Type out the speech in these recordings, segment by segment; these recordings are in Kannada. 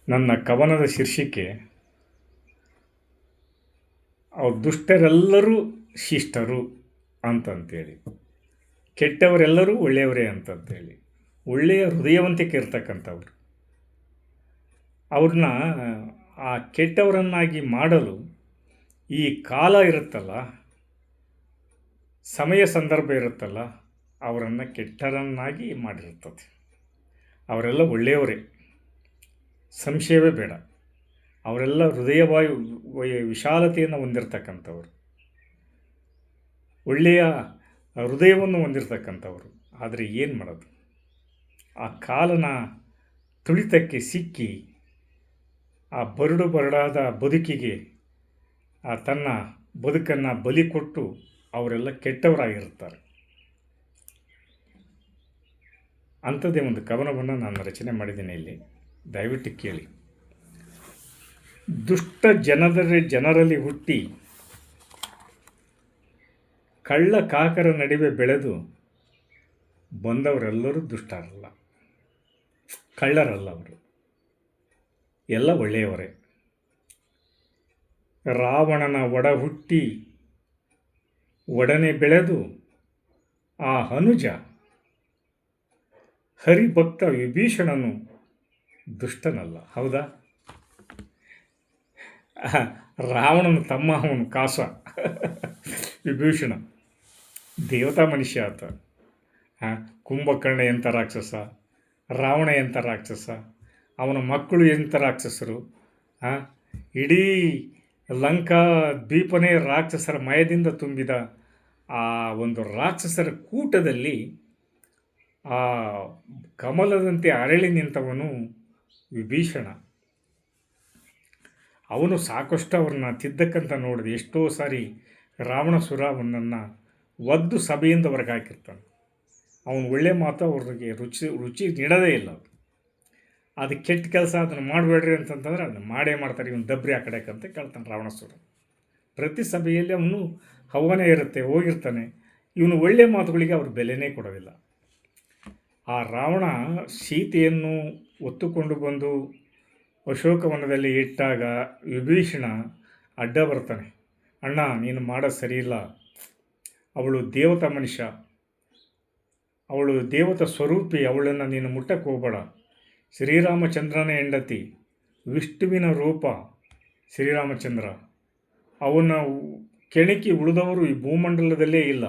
ನನ್ನ ಕವನದ ಶೀರ್ಷಿಕೆ ಅವ್ರು ದುಷ್ಟರೆಲ್ಲರೂ ಶಿಷ್ಟರು ಅಂತಂತೇಳಿ, ಕೆಟ್ಟವರೆಲ್ಲರೂ ಒಳ್ಳೆಯವರೇ ಅಂತಂತೇಳಿ. ಒಳ್ಳೆಯ ಹೃದಯವಂತಿಕೆ ಇರ್ತಕ್ಕಂಥವ್ರು ಅವ್ರನ್ನ ಆ ಕೆಟ್ಟವರನ್ನಾಗಿ ಮಾಡಲು ಈ ಕಾಲ ಇರುತ್ತಲ್ಲ, ಸಮಯ ಸಂದರ್ಭ ಇರುತ್ತಲ್ಲ, ಅವರನ್ನು ಕೆಟ್ಟರನ್ನಾಗಿ ಮಾಡಿರ್ತದೆ. ಅವರೆಲ್ಲ ಒಳ್ಳೆಯವರೇ, ಸಂಶಯವೇ ಬೇಡ. ಅವರೆಲ್ಲ ವಿಶಾಲತೆಯನ್ನು ಹೊಂದಿರತಕ್ಕಂಥವ್ರು, ಒಳ್ಳೆಯ ಹೃದಯವನ್ನು ಹೊಂದಿರತಕ್ಕಂಥವ್ರು. ಆದರೆ ಏನು ಮಾಡೋದು, ಆ ಕಾಲನ ತುಳಿತಕ್ಕೆ ಸಿಕ್ಕಿ ಆ ಬರಡಾದ ಬದುಕಿಗೆ ತನ್ನ ಬದುಕನ್ನು ಬಲಿ ಕೊಟ್ಟು ಅವರೆಲ್ಲ ಕೆಟ್ಟವರಾಗಿರ್ತಾರೆ. ಅಂಥದ್ದೇ ಒಂದು ಕವನವನ್ನು ನಾನು ರಚನೆ ಮಾಡಿದ್ದೀನಿ ಇಲ್ಲಿ, ದಯವಿಟ್ಟು ಕೇಳಿ. ದುಷ್ಟ ಜನರಲ್ಲಿ ಹುಟ್ಟಿ ಕಳ್ಳ ಕಾಕರ ನಡುವೆ ಬೆಳೆದು ಬಂದವರೆಲ್ಲರೂ ದುಷ್ಟರಲ್ಲ, ಕಳ್ಳರಲ್ಲ. ಅವರು ಎಲ್ಲ ಒಳ್ಳೆಯವರೇ. ರಾವಣನ ಒಡ ಹುಟ್ಟಿ ಒಡನೆ ಬೆಳೆದು ಆ ಅನುಜ ಹರಿಭಕ್ತ ವಿಭೀಷಣನು ದುಷ್ಟನಲ್ಲ, ಹೌದಾ? ರಾವಣನ ತಮ್ಮ ಅವನು ಕಾಸ ವಿಭೀಷಣ, ದೇವತಾ ಮನುಷ್ಯ ಆತ. ಕುಂಭಕರ್ಣ ಎಂಥ ರಾಕ್ಷಸ, ರಾವಣ ಎಂಥ ರಾಕ್ಷಸ, ಅವನ ಮಕ್ಕಳು ಎಂಥ ರಾಕ್ಷಸರು. ಇಡೀ ಲಂಕಾ ದ್ವೀಪನೇ ರಾಕ್ಷಸರ ಮಯದಿಂದ ತುಂಬಿದ ಆ ಒಂದು ರಾಕ್ಷಸರ ಕೂಟದಲ್ಲಿ ಆ ಕಮಲದಂತೆ ಅರಳಿ ನಿಂತವನು ವಿಭೀಷಣ. ಅವನು ಸಾಕಷ್ಟು ಅವ್ರನ್ನ ತಿದ್ದಕ್ಕಂತ ನೋಡಿದೆ. ಎಷ್ಟೋ ಸಾರಿ ರಾವಣಸುರ ಅವನನ್ನು ಒದ್ದು ಸಭೆಯಿಂದ ಹೊರಗೆ ಹಾಕಿರ್ತಾನೆ. ಅವನು ಒಳ್ಳೆ ಮಾತು ಅವ್ರಿಗೆ ರುಚಿ ನೀಡೋದೇ ಇಲ್ಲ. ಅದು ಕೆಟ್ಟ ಕೆಲಸ, ಅದನ್ನು ಮಾಡಬೇಡ್ರಿ ಅಂತಂತಂದ್ರೆ ಅದನ್ನು ಮಾಡೇ ಮಾಡ್ತಾರೆ. ಇವನು ದಬ್ರಿ ಆ ಕಡೆಗೆ ಅಂತ ಕೇಳ್ತಾನೆ ರಾವಣಸುರ. ಪ್ರತಿ ಸಭೆಯಲ್ಲಿ ಅವನು ಹವನೇ ಇರುತ್ತೆ, ಹೋಗಿರ್ತಾನೆ. ಇವನು ಒಳ್ಳೆ ಮಾತುಗಳಿಗೆ ಅವ್ರು ಬೆಲೆನೇ ಕೊಡೋದಿಲ್ಲ. ಆ ರಾವಣ ಸೀತೆಯನ್ನು ಹೊತ್ತುಕೊಂಡು ಬಂದು ಅಶೋಕವನದಲ್ಲಿ ಇಟ್ಟಾಗ ವಿಭೀಷಣ ಅಡ್ಡ ಬರ್ತಾನೆ. ಅಣ್ಣ, ನೀನು ಮಾಡೋದು ಸರಿಯಿಲ್ಲ, ಅವಳು ದೇವತಾ ಮನುಷ್ಯ, ಅವಳು ದೇವತಾ ಸ್ವರೂಪಿ, ಅವಳನ್ನು ನೀನು ಮುಟ್ಟಕ್ಕೆ ಹೋಗಬೇಡ. ಶ್ರೀರಾಮಚಂದ್ರನ ಹೆಂಡತಿ, ವಿಷ್ಣುವಿನ ರೂಪ ಶ್ರೀರಾಮಚಂದ್ರ, ಅವನ ಕೆಣಕಿ ಉಳಿದವರು ಈ ಭೂಮಂಡಲದಲ್ಲೇ ಇಲ್ಲ.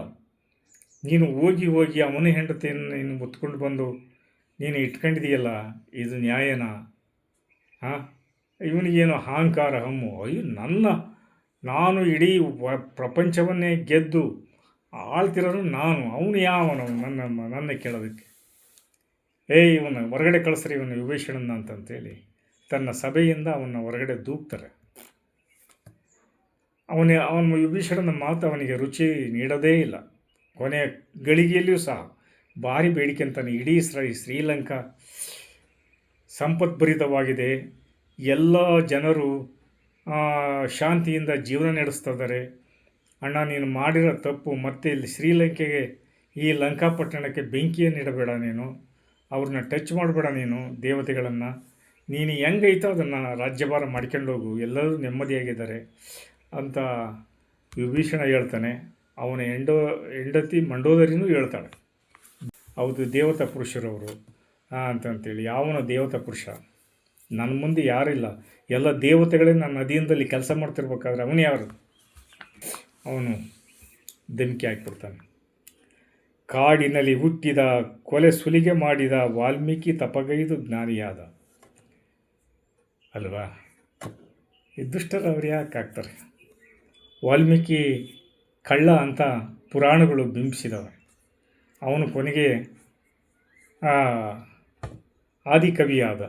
ನೀನು ಹೋಗಿ ಅವನ ಹೆಂಡತಿಯನ್ನು ನೀನು ಹೊತ್ಕೊಂಡು ಬಂದು ನೀನು ಇಟ್ಕೊಂಡಿದೆಯಲ್ಲ, ಇದು ನ್ಯಾಯನಾ? ಇವನಿಗೇನು ಅಹಂಕಾರ, ಹಮ್ಮು. ಅಯ್ಯೋ, ನಾನು ಇಡೀ ಪ್ರಪಂಚವನ್ನೇ ಗೆದ್ದು ಆಳ್ತಿರೋನು ನಾನು, ಅವನು ಯಾವನು ನನ್ನ ಕೇಳೋದಕ್ಕೆ? ಇವನು ಹೊರಗಡೆ ಕಳಿಸ್ರಿ ಇವನು ವಿಭೀಷಣನ ಅಂತಂತೇಳಿ ತನ್ನ ಸಭೆಯಿಂದ ಅವನ್ನ ಹೊರಗಡೆ ದೂಕ್ತಾರೆ. ಅವನ ವಿಭೀಷಣನ ಮಾತು ಅವನಿಗೆ ರುಚಿ ನೀಡೋದೇ ಇಲ್ಲ. ಕೊನೆಯ ಗಳಿಗೆಯಲ್ಲಿಯೂ ಸಹ ಭಾರಿ ಬೇಡಿಕೆ ಅಂತಾನೆ. ಇಡೀ ಶ್ರೀಲಂಕಾ ಸಂಪದ್ಭರಿತವಾಗಿದೆ, ಎಲ್ಲ ಜನರು ಶಾಂತಿಯಿಂದ ಜೀವನ ನಡೆಸ್ತಾ ಇದ್ದಾರೆ. ಅಣ್ಣ, ನೀನು ಮಾಡಿರೋ ತಪ್ಪು, ಮತ್ತೆ ಇಲ್ಲಿ ಶ್ರೀಲಂಕೆಗೆ, ಈ ಲಂಕಾಪಟ್ಟಣಕ್ಕೆ ಬೆಂಕಿಯನ್ನು ಇಡಬೇಡ, ನೀನು ಅವ್ರನ್ನ ಟಚ್ ಮಾಡಬೇಡ, ನೀನು ದೇವತೆಗಳನ್ನು. ನೀನು ಹೆಂಗೈತೋ ಅದನ್ನು ರಾಜ್ಯಭಾರ ಮಾಡ್ಕೊಂಡು ಹೋಗು, ಎಲ್ಲರೂ ನೆಮ್ಮದಿಯಾಗಿದ್ದಾರೆ ಅಂತ ವಿಭೀಷಣ ಹೇಳ್ತಾನೆ. ಅವನ ಹೆಂಡತಿ ಮಂಡೋದರಿನೂ ಹೇಳ್ತಾಳೆ, ಹೌದು ದೇವತಾ ಪುರುಷರವರು ಅಂತಂತೇಳಿ. ಯಾವನ ದೇವತಾ ಪುರುಷ? ನನ್ನ ಮುಂದೆ ಯಾರಿಲ್ಲ, ಎಲ್ಲ ದೇವತೆಗಳೇ ನನ್ನ ಅಧೀನದಲ್ಲಿ ಕೆಲಸ ಮಾಡ್ತಿರ್ಬೇಕಾದ್ರೆ ಅವನು ಯಾರು? ಅವನು ಧಮಕಿ ಹಾಕಿಬಿಡ್ತಾನೆ. ಕಾಡಿನಲ್ಲಿ ಹುಟ್ಟಿದ, ಕೊಲೆ ಸುಲಿಗೆ ಮಾಡಿದ ವಾಲ್ಮೀಕಿ ತಪಗೈದು ಜ್ಞಾನಿಯಾದ ಅಲ್ವಾ? ಈ ದುಷ್ಟರು ಅವ್ರು ಯಾಕೆ ಆಗ್ತಾರೆ? ವಾಲ್ಮೀಕಿ ಕಳ್ಳ ಅಂತ ಪುರಾಣಗಳು ಬಿಂಬಿಸಿದವೆ. ಅವನು ಕೊನೆಗೆ ಆದಿಕವಿಯಾದ,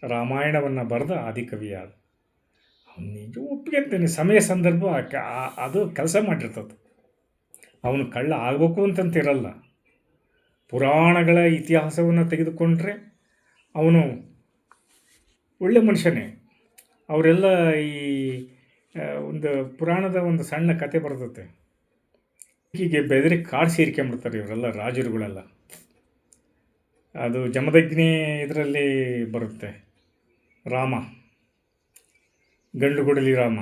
ರಾಮಾಯಣವನ್ನು ಬರೆದ ಆದಿಕವಿಯಾದ. ಅವನು ನಿಜ ಒಪ್ಪಿಗೆ ಅಂತಾನೆ, ಸಮಯ ಸಂದರ್ಭ ಅದು ಕೆಲಸ ಮಾಡಿರ್ತದೆ. ಅವನು ಕಳ್ಳ ಆಗಬೇಕು ಅಂತಂತಿರಲ್ಲ. ಪುರಾಣಗಳ ಇತಿಹಾಸವನ್ನು ತೆಗೆದುಕೊಂಡ್ರೆ ಅವನು ಒಳ್ಳೆ ಮನುಷ್ಯನೇ. ಅವರೆಲ್ಲ ಈ ಒಂದು ಪುರಾಣದ ಒಂದು ಸಣ್ಣ ಕತೆ ಬರ್ತದೆ. ಹೀಗೆ ಬೆದರಿ ಕಾಡು ಸೇರ್ಕೊಂಬಿಡ್ತಾರೆ ಇವರೆಲ್ಲ ರಾಜರುಗಳೆಲ್ಲ. ಅದು ಜಮದಗ್ನಿ ಇದರಲ್ಲಿ ಬರುತ್ತೆ. ರಾಮ, ಗಂಡುಗುಡಲಿ ರಾಮ,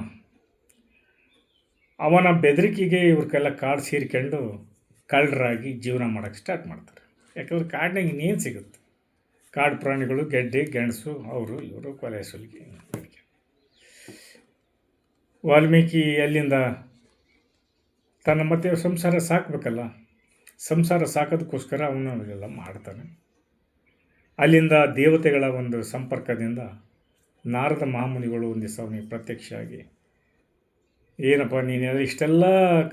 ಅವನ ಬೆದರಿಕೆಗೆ ಇವ್ರಿಗೆಲ್ಲ ಕಾಡು ಸೇರಿಕೊಂಡು ಕಳ್ಳರಾಗಿ ಜೀವನ ಮಾಡೋಕ್ಕೆ ಸ್ಟಾರ್ಟ್ ಮಾಡ್ತಾರೆ. ಯಾಕಂದ್ರೆ ಕಾಡಿನಾಗ ಇನ್ನೇನು ಸಿಗುತ್ತೆ, ಕಾಡು ಪ್ರಾಣಿಗಳು, ಗೆಡ್ಡೆ ಗೆಣಸು, ಅವರು ಇವರು ಕೊಲೆ ಸುಲಿಗೆ. ವಾಲ್ಮೀಕಿ ಅಲ್ಲಿಂದ ತನ್ನ ಮತ್ತೆ ಸಂಸಾರ ಸಾಕಬೇಕಲ್ಲ, ಸಂಸಾರ ಸಾಕೋದಕ್ಕೋಸ್ಕರ ಅವನು ಅದೆಲ್ಲ ಮಾಡ್ತಾನೆ. ಅಲ್ಲಿಂದ ದೇವತೆಗಳ ಒಂದು ಸಂಪರ್ಕದಿಂದ ನಾರದ ಮಹಾಮುನಿಗಳು ಒಂದು ದಿವಸ ಅವನಿಗೆ ಪ್ರತ್ಯಕ್ಷ ಆಗಿ, ಏನಪ್ಪ ನೀನು ಇಷ್ಟೆಲ್ಲ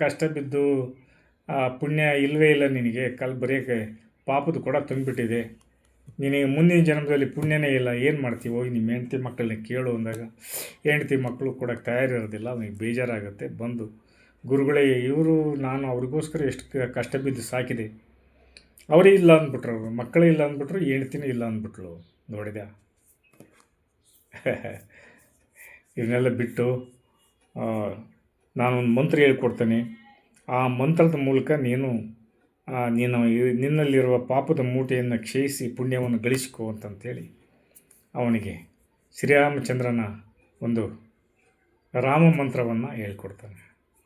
ಕಷ್ಟ ಬಿದ್ದು ಪುಣ್ಯ ಇಲ್ಲವೇ ಇಲ್ಲ ನಿನಗೆ, ಬರೆಯೋಕ್ಕೆ ಪಾಪದ ಕೂಡ ತುಂಬಿಬಿಟ್ಟಿದೆ, ನಿನಗೆ ಮುಂದಿನ ಜನ್ಮದಲ್ಲಿ ಪುಣ್ಯನೇ ಇಲ್ಲ, ಏನು ಮಾಡ್ತೀವಿ, ಹೋಗಿ ನಿಮ್ಮ ಹೆಂಡತಿ ಮಕ್ಕಳನ್ನ ಕೇಳು ಅಂದಾಗ ಹೆಂಡತಿ ಮಕ್ಕಳು ಕೊಡೋಕ್ಕೆ ತಯಾರಿರೋದಿಲ್ಲ. ಅವನಿಗೆ ಬೇಜಾರಾಗುತ್ತೆ. ಬಂದು ಗುರುಗಳೇ, ಇವರು ನಾನು ಅವ್ರಿಗೋಸ್ಕರ ಎಷ್ಟು ಕಷ್ಟ ಬಿದ್ದು ಸಾಕಿದೆ, ಅವರೇ ಇಲ್ಲ ಅಂದ್ಬಿಟ್ರು, ಅವರು ಮಕ್ಕಳೇ ಇಲ್ಲ ಅಂದ್ಬಿಟ್ರು, ಹೆಂಡ್ತಿನೂ ಇಲ್ಲ ಅಂದ್ಬಿಟ್ರು. ನೋಡಿದ ಇವನ್ನೆಲ್ಲ ಬಿಟ್ಟು ನಾನೊಂದು ಮಂತ್ರ ಹೇಳ್ಕೊಡ್ತೇನೆ, ಆ ಮಂತ್ರದ ಮೂಲಕ ನೀನು ನಿನ್ನಲ್ಲಿರುವ ಪಾಪದ ಮೂಟೆಯನ್ನು ಕ್ಷಯಿಸಿ ಪುಣ್ಯವನ್ನು ಗಳಿಸಿಕೋ ಅಂತಂತೇಳಿ ಅವನಿಗೆ ಶ್ರೀರಾಮಚಂದ್ರನ ಒಂದು ರಾಮ ಮಂತ್ರವನ್ನು ಹೇಳ್ಕೊಡ್ತಾನೆ.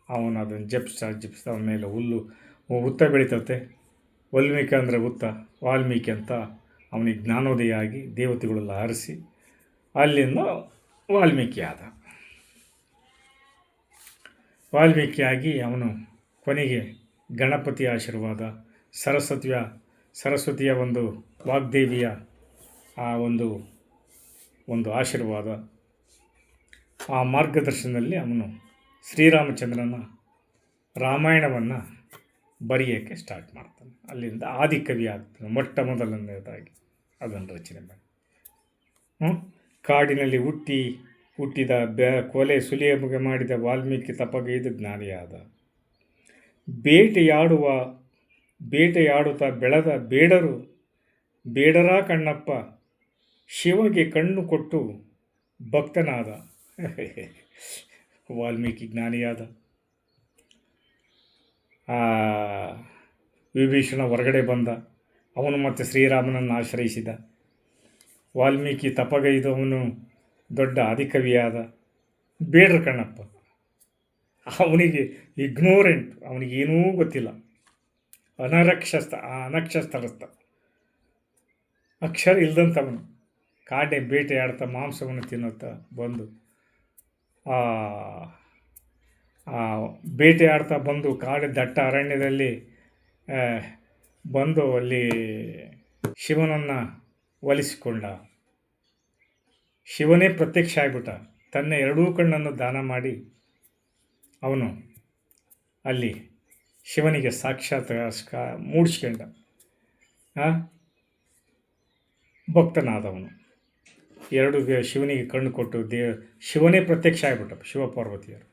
ಅವನು ಅದನ್ನು ಜಪಿಸ್ತಾ ಅವನ ಮೇಲೆ ಹುತ್ತ ಬೆಳೀತತೆ. ವಾಲ್ಮೀಕಿ ಅಂದರೆ ಹುತ್ತ, ವಾಲ್ಮೀಕಿ ಅಂತ ಅವನಿಗೆ ಜ್ಞಾನೋದಯ ಆಗಿ ದೇವತೆಗಳೆಲ್ಲ ಹರಿಸಿ ಅಲ್ಲಿಂದ ವಾಲ್ಮೀಕಿಯಾಗಿ ಅವನು ಕೊನೆಗೆ ಗಣಪತಿಯ ಆಶೀರ್ವಾದ, ಸರಸ್ವತಿಯ ಒಂದು ವಾಗ್ದೇವಿಯ ಆ ಒಂದು ಆಶೀರ್ವಾದ, ಆ ಮಾರ್ಗದರ್ಶನದಲ್ಲಿ ಅವನು ಶ್ರೀರಾಮಚಂದ್ರನ ರಾಮಾಯಣವನ್ನು ಬರೆಯೋಕ್ಕೆ ಸ್ಟಾರ್ಟ್ ಮಾಡ್ತಾನೆ. ಅಲ್ಲಿಂದ ಆದಿಕವಿ ಆಗ್ತಾನೆ. ಮೊಟ್ಟ ಮೊದಲನೇದಾಗಿ ಅದನ್ನು ರಚನೆ ಮಾಡಿ ಕಾಡಿನಲ್ಲಿ ಹುಟ್ಟಿದ ಕೊಲೆ ಸುಲಿಗೆ ಮಾಡಿದ ವಾಲ್ಮೀಕಿ ತಪಗೈದು ಜ್ಞಾನಿಯಾದ. ಬೇಟೆಯಾಡುತ್ತಾ ಬೆಳೆದ ಬೇಡರ ಕಣ್ಣಪ್ಪ ಶಿವಗೆ ಕಣ್ಣು ಕೊಟ್ಟು ಭಕ್ತನಾದ. ವಾಲ್ಮೀಕಿ ಜ್ಞಾನಿಯಾದ. ವಿಭೀಷಣ ಹೊರಗಡೆ ಬಂದ, ಅವನು ಮತ್ತೆ ಶ್ರೀರಾಮನನ್ನು ಆಶ್ರಯಿಸಿದ. ವಾಲ್ಮೀಕಿ ತಪಗೈದು ಅವನು ದೊಡ್ಡ ಆದಿಕವಿಯಾದ. ಬೇಡರ ಕಣ್ಣಪ್ಪ ಅವನಿಗೆ ಇಗ್ನೋರೆಂಟ್, ಅವನಿಗೇನೂ ಗೊತ್ತಿಲ್ಲ, ಅನಕ್ಷರಸ್ಥ, ಅಕ್ಷರ ಇಲ್ದಂಥವನು. ಕಾಡೆ ಬೇಟೆಯಾಡ್ತಾ ಮಾಂಸವನ್ನು ತಿನ್ನುತ್ತಾ ಬಂದು ಬೇಟೆಯಾಡ್ತಾ ಬಂದು ದಟ್ಟ ಅರಣ್ಯದಲ್ಲಿ ಬಂದು ಅಲ್ಲಿ ಶಿವನನ್ನು ಒಲಿಸಿಕೊಂಡ. ಶಿವನೇ ಪ್ರತ್ಯಕ್ಷ ಆಗಿಬಿಟ್ಟ. ತನ್ನ ಎರಡೂ ಕಣ್ಣನ್ನು ದಾನ ಮಾಡಿ ಅವನು ಅಲ್ಲಿ ಶಿವನಿಗೆ ಸಾಕ್ಷಾತ್ ಮೂಡಿಸ್ಕೊಂಡ. ಭಕ್ತನಾದವನು ಎರಡು ಶಿವನಿಗೆ ಕಣ್ಣು ಕೊಟ್ಟು ಶಿವನೇ ಪ್ರತ್ಯಕ್ಷ ಆಗಿಬಿಟ್ಟ. ಶಿವಪಾರ್ವತಿಯರು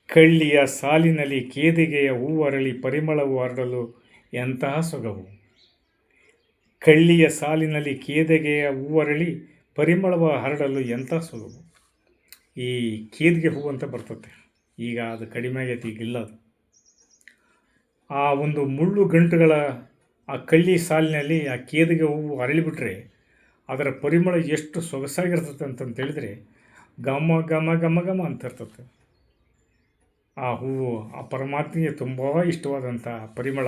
ಕಳ್ಳಿಯ ಸಾಲಿನಲ್ಲಿ ಕೇದಿಗೆಯ ಹೂವರಳಿ ಪರಿಮಳವು ಹರಡಲು ಎಂತಹ ಸೊಗವು. ಕಳ್ಳಿಯ ಸಾಲಿನಲ್ಲಿ ಕೇದಿಗೆಯ ಹೂವರಳಿ ಪರಿಮಳವ ಹರಡಲು ಎಂಥ ಸೊಗವು. ಈ ಕೇದಿಗೆ ಹೂವು ಅಂತ ಬರ್ತದೆ, ಈಗ ಅದು ಕಡಿಮೆ ಆಗೈತಿ, ಈಗಿಲ್ಲ ಅದು. ಆ ಒಂದು ಮುಳ್ಳು ಗಂಟುಗಳ ಆ ಕಳ್ಳಿ ಸಾಲಿನಲ್ಲಿ ಆ ಕೇದಿಗೆ ಹೂವು ಅರಳಿಬಿಟ್ರೆ ಅದರ ಪರಿಮಳ ಎಷ್ಟು ಸೊಗಸಾಗಿರ್ತದೆ ಅಂತಂತೇಳಿದರೆ ಘಮ ಘಮ ಘಮ ಘಮ ಅಂತ ಇರ್ತದೆ. ಆ ಹೂವು ಆ ಪರಮಾತ್ಮೆಗೆ ತುಂಬ ಇಷ್ಟವಾದಂಥ ಪರಿಮಳ.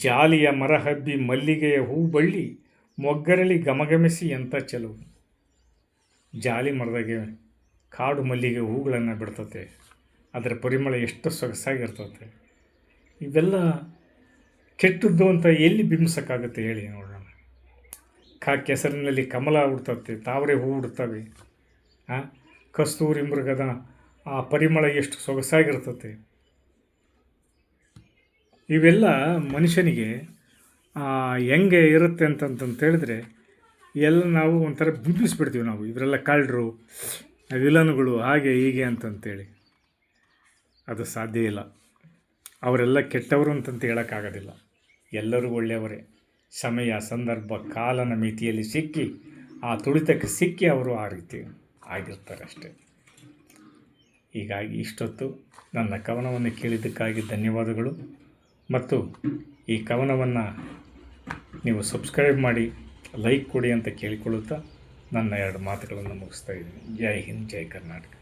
ಜಾಲಿಯ ಮರ ಹಬ್ಬಿ ಮಲ್ಲಿಗೆಯ ಹೂವು ಬಳ್ಳಿ ಮೊಗ್ಗರಳಿ ಘಮಘಮಿಸಿ ಎಂಥ ಚೆಲುವು. ಜಾಲಿ ಮರದಾಗೆ ಕಾಡು ಮಲ್ಲಿಗೆ ಹೂಗಳನ್ನು ಬಿಡ್ತತೆ, ಅದರ ಪರಿಮಳ ಎಷ್ಟು ಸೊಗಸಾಗಿರ್ತದೆ. ಇವೆಲ್ಲ ಕೆಟ್ಟದ್ದು ಅಂತ ಎಲ್ಲಿ ಬಿಂಬಿಸೋಕ್ಕಾಗುತ್ತೆ ಹೇಳಿ ನೋಡೋಣ. ಕೆಸರಿನಲ್ಲಿ ಕಮಲ ಹುಡ್ತತೆ, ತಾವರೆ ಹೂವು ಹುಡ್ತವೆ. ಕಸ್ತೂರಿ ಮೃಗದ ಆ ಪರಿಮಳ ಎಷ್ಟು ಸೊಗಸಾಗಿರ್ತತೆ. ಇವೆಲ್ಲ ಮನುಷ್ಯನಿಗೆ ಹೆಂಗೆ ಇರುತ್ತೆ ಅಂತಂತೇಳಿದ್ರೆ ಎಲ್ಲ ನಾವು ಒಂಥರ ಬಿಂಬಿಸ್ಬಿಡ್ತೀವಿ. ನಾವು ಇವರೆಲ್ಲ ಕಳ್ಳರು, ವಿಲನ್ಗಳು, ಹಾಗೆ ಹೀಗೆ ಅಂತಂತೇಳಿ. ಅದು ಸಾಧ್ಯ ಇಲ್ಲ. ಅವರೆಲ್ಲ ಕೆಟ್ಟವರು ಅಂತಂತ ಹೇಳೋಕ್ಕಾಗೋದಿಲ್ಲ. ಎಲ್ಲರೂ ಒಳ್ಳೆಯವರೇ. ಸಮಯ, ಸಂದರ್ಭ, ಕಾಲನ ಮಿತಿಯಲ್ಲಿ ಸಿಕ್ಕಿ ಆ ತುಳಿತಕ್ಕೆ ಸಿಕ್ಕಿ ಅವರು ಆ ರೀತಿ ಆಗಿರ್ತಾರೆ ಅಷ್ಟೇ. ಹೀಗಾಗಿ ಇಷ್ಟೊತ್ತು ನನ್ನ ಕವನವನ್ನು ಕೇಳಿದ್ದಕ್ಕಾಗಿ ಧನ್ಯವಾದಗಳು. ಮತ್ತು ಈ ಕವನವನ್ನು ನೀವು ಸಬ್ಸ್ಕ್ರೈಬ್ ಮಾಡಿ, ಲೈಕ್ ಕೊಡಿ ಅಂತ ಕೇಳಿಕೊಳ್ಳುತ್ತಾ ನನ್ನ 2 ಮಾತುಗಳನ್ನು ಮುಗಿಸ್ತಾ ಇದ್ದೀನಿ. ಜೈ ಹಿಂದ್, ಜೈ ಕರ್ನಾಟಕ.